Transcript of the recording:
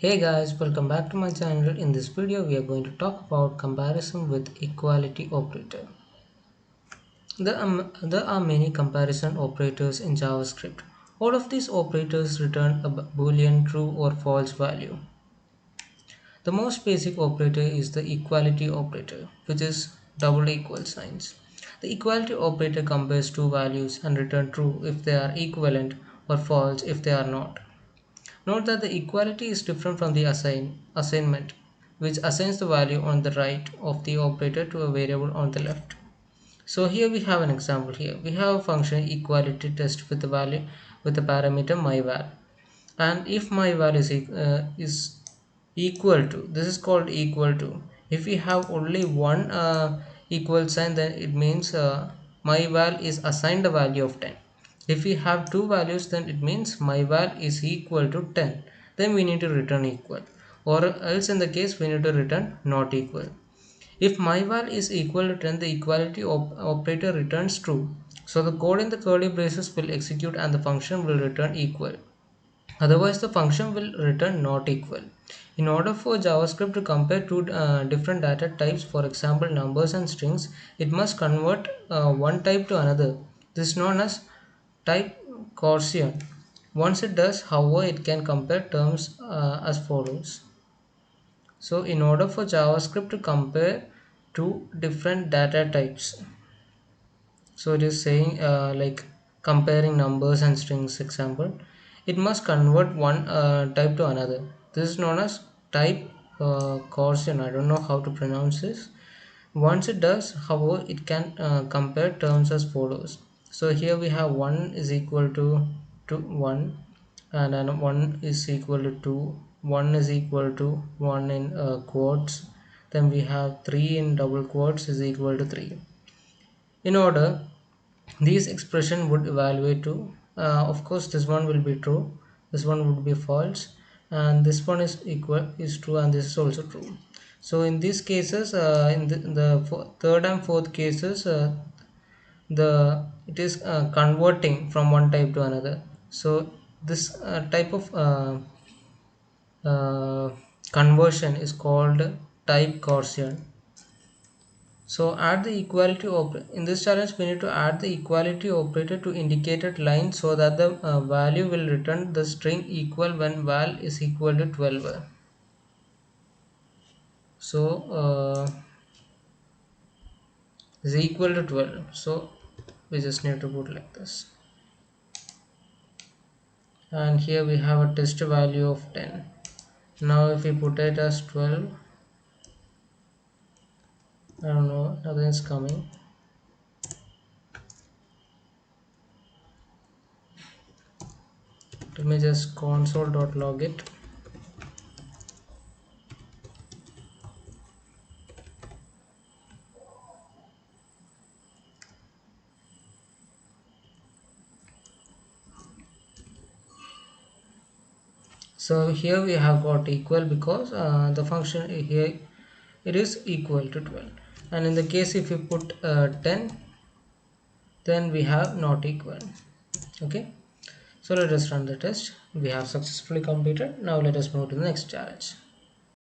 Hey guys, welcome back to my channel. In this video we are going to talk about comparison with equality operator. There are many comparison operators in JavaScript. All of these operators return a boolean true or false value. The most basic operator is the equality operator, which is double equal signs. The equality operator compares two values and return true if they are equivalent or false if they are not. Note that the equality is different from the assignment, which assigns the value on the right of the operator to a variable on the left. So here we have an example. Here we have a function equality test with the value with the parameter myval, and if myval is equal to, this is called equal to. If we have only one equal sign, then it means myval is assigned a value of 10. If we have two values, then it means myval is equal to 10. Then we need to return equal, or else in the case we need to return not equal. If myval is equal to 10, the equality operator returns true. So the code in the curly braces will execute and the function will return equal. Otherwise, the function will return not equal. In order for JavaScript to compare two different data types, for example numbers and strings, it must convert one type to another. This is known as type Gaussian. Once it does, however, it can compare terms as follows. So in order for JavaScript to compare two different data types, so it is saying like comparing numbers and strings example, it must convert one type to another. This is known as type Gaussian. I don't know how to pronounce this. Once it does, however, it can compare terms as follows. So here we have 1 is equal to 1, and then 1 is equal to 2, 1 is equal to 1 in quotes, then we have 3 in double quotes is equal to 3. In order, these expression would evaluate to, of course this one will be true, this one would be false, and this one is true, and this is also true. So in these cases, in the third and fourth cases, the it is converting from one type to another. So this type of uh, conversion is called type Gaussian. So add the equality operator. In this challenge, we need to add the equality operator to indicated line so that the value will return the string equal when val is equal to 12. So is equal to 12. So we just need to put like this. And here we have a test value of 10. Now if we put it as 12, I don't know, nothing is coming. Let me just console.log it. So here we have got equal because the function here it is equal to 12, and in the case if you put 10, then we have not equal. Okay, so let us run the test. We have successfully completed. Now let us move to the next challenge.